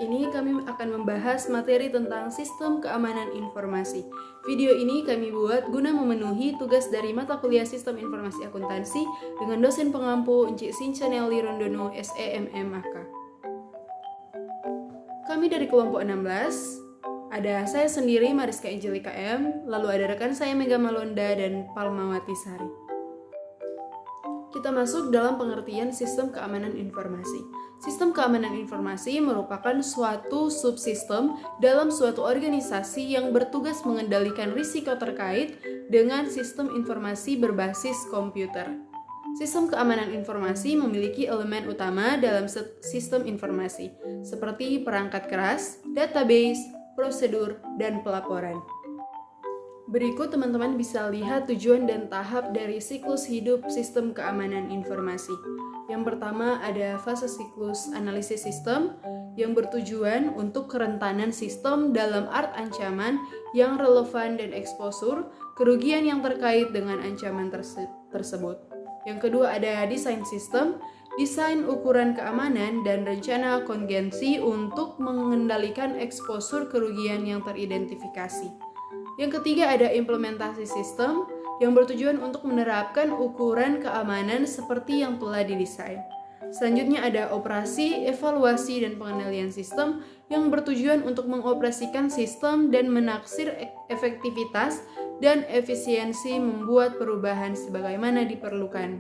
ini kami akan membahas materi tentang sistem keamanan informasi. Video ini kami buat guna memenuhi tugas dari mata kuliah Sistem Informasi Akuntansi dengan dosen pengampu Encik Sinchanelli Rondono SEMMAK. Kami dari kelompok 16, ada saya sendiri Mariska Angelika M, lalu ada rekan saya Mega Malonda dan Palmawati Sari. Kita masuk dalam pengertian sistem keamanan informasi. Sistem keamanan informasi merupakan suatu subsistem dalam suatu organisasi yang bertugas mengendalikan risiko terkait dengan sistem informasi berbasis komputer. Sistem keamanan informasi memiliki elemen utama dalam sistem informasi, seperti perangkat keras, database, prosedur, dan pelaporan. Berikut teman-teman bisa lihat tujuan dan tahap dari siklus hidup sistem keamanan informasi. Yang pertama ada fase siklus analisis sistem yang bertujuan untuk kerentanan sistem dalam art ancaman yang relevan dan eksposur kerugian yang terkait dengan ancaman tersebut. Yang kedua ada desain sistem, desain ukuran keamanan dan rencana kontingensi untuk mengendalikan eksposur kerugian yang teridentifikasi. Yang ketiga ada implementasi sistem yang bertujuan untuk menerapkan ukuran keamanan seperti yang telah didesain. Selanjutnya ada operasi, evaluasi, dan pengendalian sistem yang bertujuan untuk mengoperasikan sistem dan menaksir efektivitas dan efisiensi membuat perubahan sebagaimana diperlukan.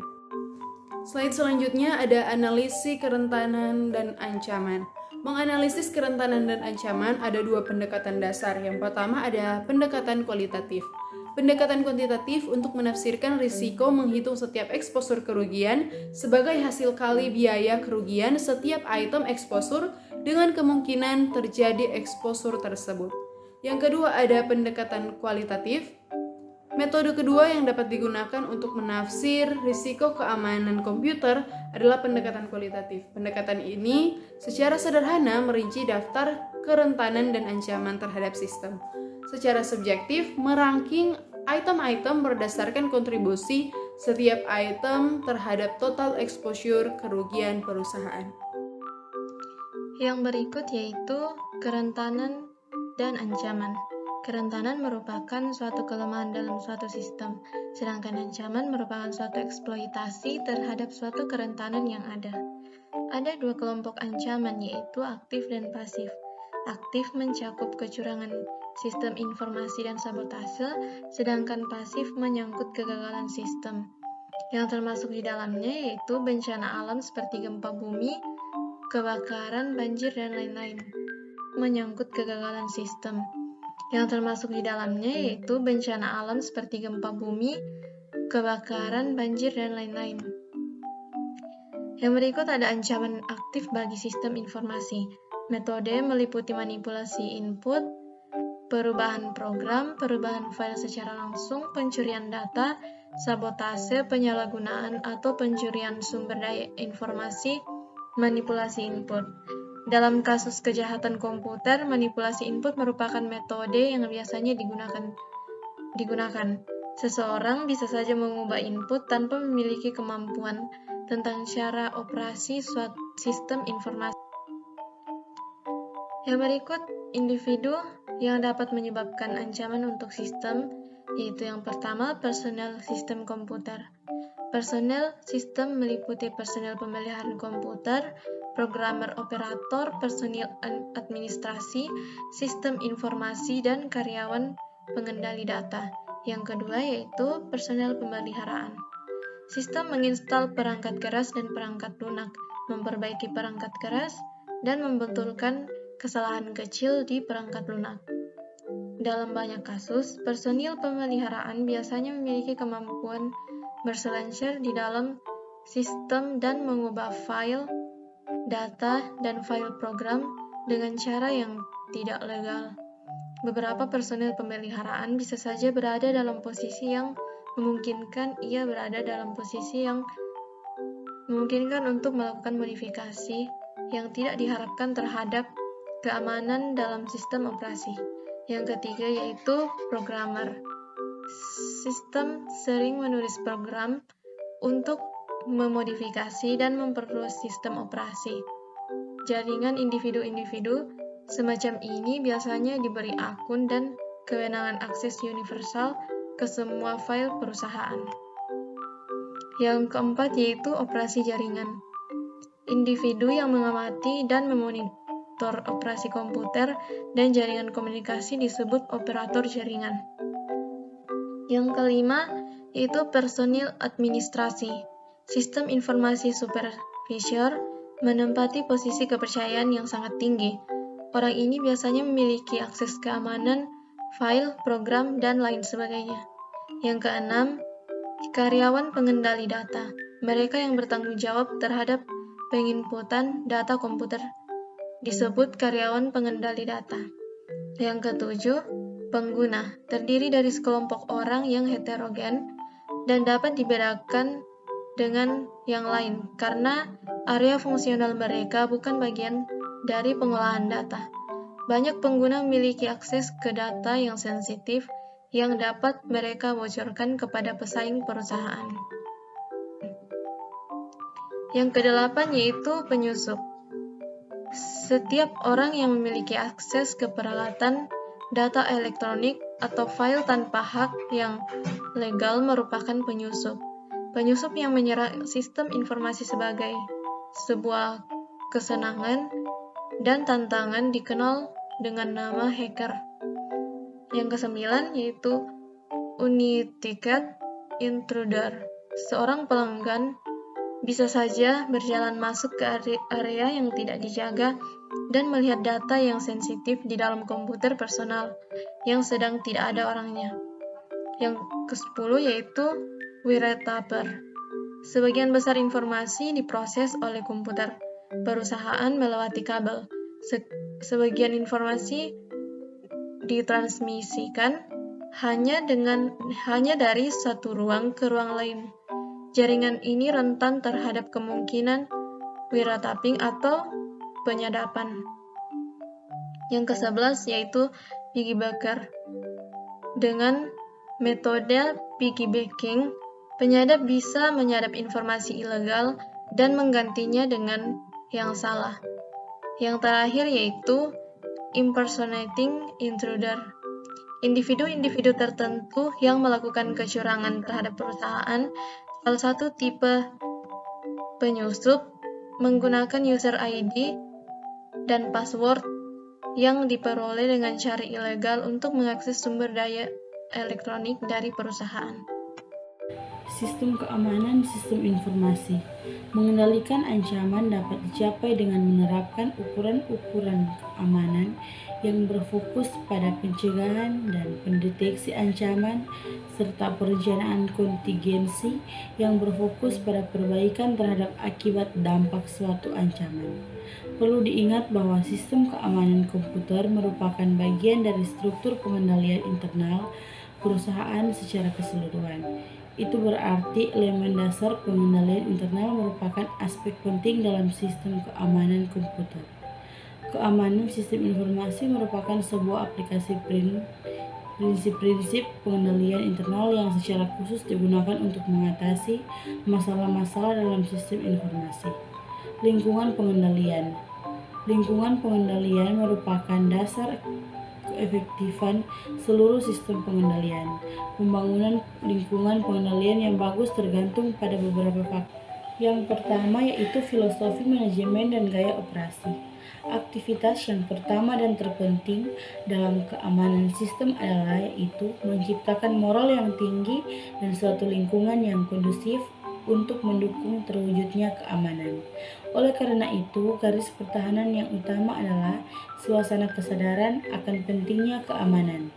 Slide selanjutnya ada analisis kerentanan dan ancaman. Menganalisis kerentanan dan ancaman ada dua pendekatan dasar. Yang pertama ada pendekatan kualitatif. Pendekatan kuantitatif untuk menafsirkan risiko menghitung setiap eksposur kerugian sebagai hasil kali biaya kerugian setiap item eksposur dengan kemungkinan terjadi eksposur tersebut. Yang kedua ada pendekatan kualitatif. Metode kedua yang dapat digunakan untuk menafsir risiko keamanan komputer adalah pendekatan kualitatif. Pendekatan ini secara sederhana merinci daftar kerentanan dan ancaman terhadap sistem. Secara subjektif, merangking item-item berdasarkan kontribusi setiap item terhadap total exposure kerugian perusahaan. Yang berikut yaitu kerentanan dan ancaman. Kerentanan merupakan suatu kelemahan dalam suatu sistem, sedangkan ancaman merupakan suatu eksploitasi terhadap suatu kerentanan yang ada. Ada dua kelompok ancaman, yaitu aktif dan pasif. Aktif mencakup kecurangan sistem informasi dan sabotase, sedangkan pasif menyangkut kegagalan sistem. Yang termasuk di dalamnya yaitu bencana alam seperti gempa bumi, kebakaran, banjir, dan lain-lain. Menyangkut kegagalan sistem. Yang termasuk di dalamnya yaitu bencana alam seperti gempa bumi, kebakaran, banjir, dan lain-lain. Yang berikut ada ancaman aktif bagi sistem informasi. Metode meliputi manipulasi input, perubahan program, perubahan file secara langsung, pencurian data, sabotase, penyalahgunaan atau pencurian sumber daya informasi, manipulasi input. Dalam kasus kejahatan komputer, manipulasi input merupakan metode yang biasanya digunakan. Seseorang bisa saja mengubah input tanpa memiliki kemampuan tentang cara operasi suatu sistem informasi. Yang berikut, individu yang dapat menyebabkan ancaman untuk sistem, yaitu yang pertama, personel sistem komputer. Personel sistem meliputi personel pemeliharaan komputer, programmer operator, personil administrasi, sistem informasi, dan karyawan pengendali data. Yang kedua yaitu personel pemeliharaan. Sistem menginstal perangkat keras dan perangkat lunak, memperbaiki perangkat keras, dan membetulkan kesalahan kecil di perangkat lunak. Dalam banyak kasus, personil pemeliharaan biasanya memiliki kemampuan berselancar di dalam sistem dan mengubah file, data, dan file program dengan cara yang tidak legal. Beberapa personil pemeliharaan bisa saja berada dalam posisi yang memungkinkan untuk melakukan modifikasi yang tidak diharapkan terhadap keamanan dalam sistem operasi. Yang ketiga yaitu programmer. Sistem sering menulis program untuk memodifikasi dan memperluas sistem operasi. jaringan individu-individu semacam ini biasanya diberi akun dan kewenangan akses universal ke semua file perusahaan. Yang keempat yaitu operasi jaringan. Individu yang mengamati dan memonitor operasi komputer dan jaringan komunikasi disebut operator jaringan. Yang kelima yaitu personil administrasi. Sistem informasi supervisor menempati posisi kepercayaan yang sangat tinggi. Orang ini biasanya memiliki akses keamanan, file, program, dan lain sebagainya. Yang keenam, karyawan pengendali data. Mereka yang bertanggung jawab terhadap penginputan data komputer disebut karyawan pengendali data. Yang ketujuh, pengguna. Terdiri dari sekelompok orang yang heterogen dan dapat dibedakan dengan yang lain karena area fungsional mereka bukan bagian dari pengolahan data. Banyak pengguna memiliki akses ke data yang sensitif yang dapat mereka bocorkan kepada pesaing perusahaan. Yang kedelapan yaitu penyusup. Setiap orang yang memiliki akses ke peralatan data elektronik atau file tanpa hak yang legal merupakan penyusup. Penyusup yang menyerang sistem informasi sebagai sebuah kesenangan dan tantangan dikenal dengan nama hacker. Yang kesembilan yaitu unetiquette intruder. Seorang pelanggan bisa saja berjalan masuk ke area yang tidak dijaga dan melihat data yang sensitif di dalam komputer personal yang sedang tidak ada orangnya. Yang ke-10 yaitu wiretapper. Sebagian besar informasi diproses oleh komputer perusahaan melewati kabel. Sebagian informasi ditransmisikan hanya dari satu ruang ke ruang lain. Jaringan ini rentan terhadap kemungkinan wiretapping atau penyadapan. Yang ke-11 yaitu piggybacker. Dengan metode piggybacking, penyadap bisa menyadap informasi ilegal dan menggantinya dengan yang salah. Yang terakhir yaitu impersonating intruder. Individu-individu tertentu yang melakukan kecurangan terhadap perusahaan. Salah satu tipe penyusup menggunakan user ID dan password yang diperoleh dengan cara ilegal untuk mengakses sumber daya elektronik dari perusahaan. Sistem keamanan sistem informasi. Mengendalikan ancaman dapat dicapai dengan menerapkan ukuran-ukuran keamanan yang berfokus pada pencegahan dan pendeteksi ancaman serta perencanaan kontingensi yang berfokus pada perbaikan terhadap akibat dampak suatu ancaman. Perlu diingat bahwa sistem keamanan komputer merupakan bagian dari struktur pengendalian internal perusahaan secara keseluruhan. Itu berarti elemen dasar pengendalian internal merupakan aspek penting dalam sistem keamanan komputer. Keamanan sistem informasi merupakan sebuah aplikasi prinsip-prinsip pengendalian internal yang secara khusus digunakan untuk mengatasi masalah-masalah dalam sistem informasi. Lingkungan pengendalian. Lingkungan pengendalian merupakan dasar keefektifan seluruh sistem pengendalian. Pembangunan lingkungan pengendalian yang bagus tergantung pada beberapa faktor. Yang pertama yaitu filosofi manajemen dan gaya operasi. Aktivitas yang pertama dan terpenting dalam keamanan sistem adalah yaitu menciptakan moral yang tinggi dan suatu lingkungan yang kondusif untuk mendukung terwujudnya keamanan. Oleh karena itu, garis pertahanan yang utama adalah suasana kesadaran akan pentingnya keamanan.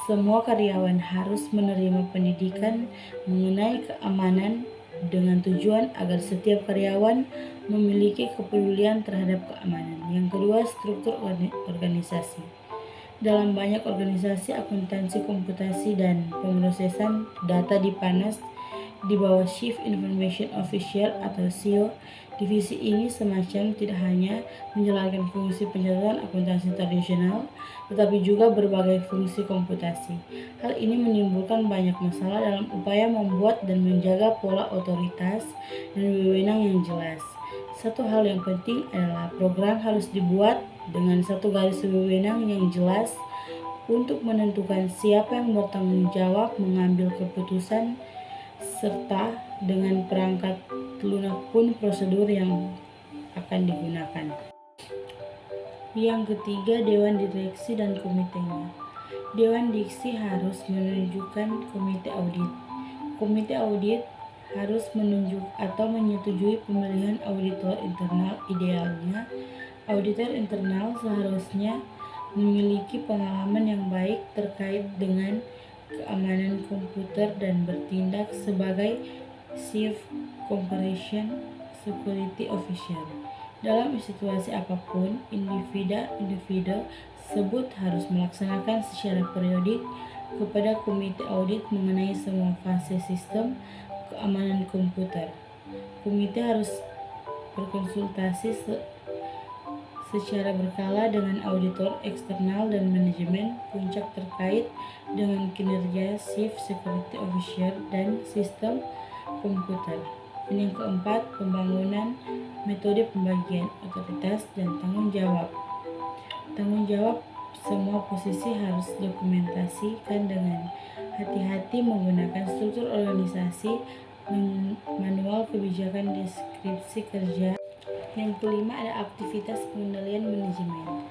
Semua karyawan harus menerima pendidikan mengenai keamanan dengan tujuan agar setiap karyawan memiliki kepedulian terhadap keamanan. Yang kedua, struktur organisasi. Dalam banyak organisasi akuntansi komputasi dan pemrosesan data dipanas di bawah Chief Information Officer atau CEO. Divisi ini semacam tidak hanya menjalankan fungsi pencatatan akuntansi tradisional, tetapi juga berbagai fungsi komputasi. Hal ini menimbulkan banyak masalah dalam upaya membuat dan menjaga pola otoritas dan wewenang yang jelas. Satu hal yang penting adalah program harus dibuat dengan satu garis wewenang yang jelas untuk menentukan siapa yang bertanggung jawab mengambil keputusan, serta dengan perangkat lunak pun prosedur yang akan digunakan. Yang ketiga, Dewan Direksi dan Komitenya. Dewan Diksi harus menunjukkan komite audit. Komite audit harus menunjuk atau menyetujui pemilihan auditor internal. Idealnya, auditor internal seharusnya memiliki pengalaman yang baik terkait dengan keamanan komputer dan bertindak sebagai Chief Information Security Officer. Dalam situasi apapun, individu tersebut harus melaksanakan secara periodik kepada komite audit mengenai semua fase sistem keamanan komputer. Komite harus berkonsultasi secara berkala dengan auditor eksternal dan manajemen puncak terkait dengan kinerja Chief Security Officer dan sistem komputer. Dan yang keempat, pembangunan metode pembagian otoritas dan tanggung jawab. Tanggung jawab semua posisi harus dokumentasikan dengan hati-hati menggunakan struktur organisasi, manual kebijakan, deskripsi kerja. Yang kelima ada aktivitas pengendalian manajemen.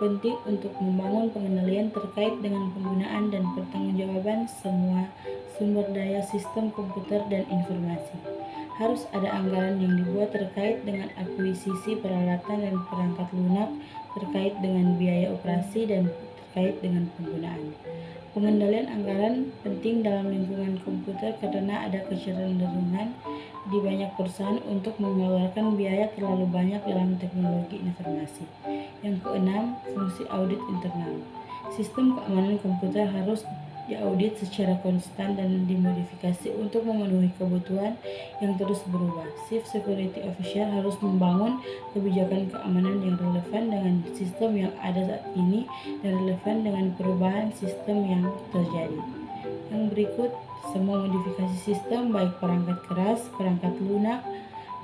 Penting untuk membangun pengendalian terkait dengan penggunaan dan pertanggungjawaban semua sumber daya sistem komputer dan informasi. Harus ada anggaran yang dibuat terkait dengan akuisisi peralatan dan perangkat lunak, terkait dengan biaya operasi dan terkait dengan penggunaan. Pengendalian anggaran penting dalam lingkungan komputer karena ada kecenderungan di banyak perusahaan untuk mengeluarkan biaya terlalu banyak dalam teknologi informasi. Yang keenam, fungsi audit internal. Sistem keamanan komputer harus diaudit secara konstan dan dimodifikasi untuk memenuhi kebutuhan yang terus berubah. Chief Security Officer harus membangun kebijakan keamanan yang relevan dengan sistem yang ada saat ini dan relevan dengan perubahan sistem yang terjadi. Yang berikut, semua modifikasi sistem baik perangkat keras, perangkat lunak,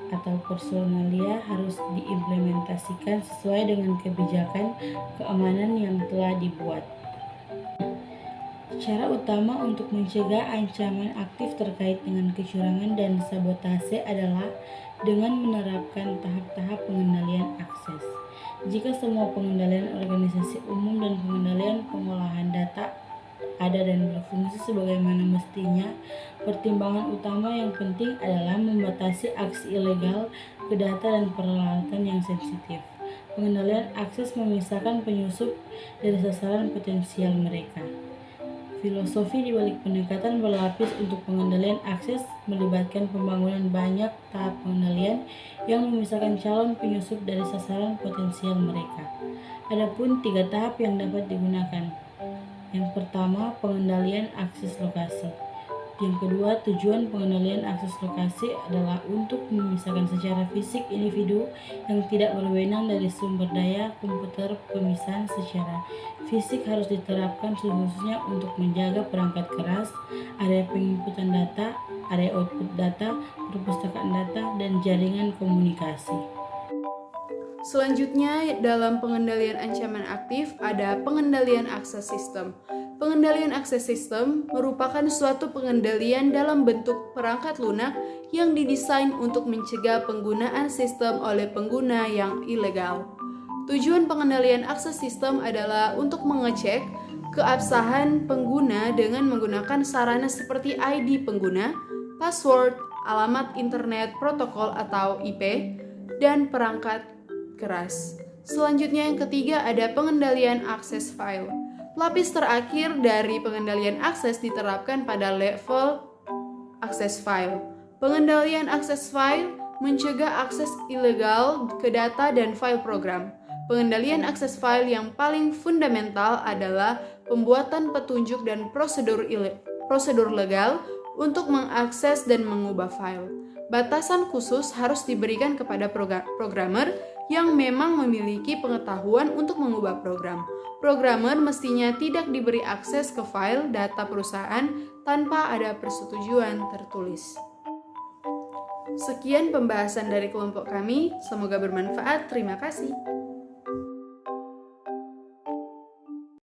atau personalia harus diimplementasikan sesuai dengan kebijakan keamanan yang telah dibuat. Cara utama untuk mencegah ancaman aktif terkait dengan kecurangan dan sabotase adalah dengan menerapkan tahap-tahap pengendalian akses. Jika semua pengendalian organisasi umum dan pengendalian pengolahan data ada dan berfungsi sebagaimana mestinya, pertimbangan utama yang penting adalah membatasi aksi ilegal ke data dan peralatan yang sensitif. Pengendalian akses memisahkan penyusup dari sasaran potensial mereka. Filosofi di balik pendekatan berlapis untuk pengendalian akses melibatkan pembangunan banyak tahap pengendalian yang memisahkan calon penyusup dari sasaran potensial mereka. Adapun 3 tahap yang dapat digunakan. Yang pertama, pengendalian akses lokasi. Yang kedua, tujuan pengendalian akses lokasi adalah untuk memisahkan secara fisik individu yang tidak berwenang dari sumber daya komputer. Pemisahan secara fisik harus diterapkan khususnya untuk menjaga perangkat keras, area penginputan data, area output data, perpustakaan data, dan jaringan komunikasi. Selanjutnya, dalam pengendalian ancaman aktif ada pengendalian akses sistem. Pengendalian akses sistem merupakan suatu pengendalian dalam bentuk perangkat lunak yang didesain untuk mencegah penggunaan sistem oleh pengguna yang ilegal. Tujuan pengendalian akses sistem adalah untuk mengecek keabsahan pengguna dengan menggunakan sarana seperti ID pengguna, password, alamat internet protokol atau IP, dan perangkat keras. Selanjutnya yang ketiga ada pengendalian akses file. Lapis terakhir dari pengendalian akses diterapkan pada level akses file. Pengendalian akses file mencegah akses ilegal ke data dan file program. Pengendalian akses file yang paling fundamental adalah pembuatan petunjuk dan prosedur legal untuk mengakses dan mengubah file. Batasan khusus harus diberikan kepada programmer yang memang memiliki pengetahuan untuk mengubah program. Programmer mestinya tidak diberi akses ke file data perusahaan tanpa ada persetujuan tertulis. Sekian pembahasan dari kelompok kami, semoga bermanfaat. Terima kasih.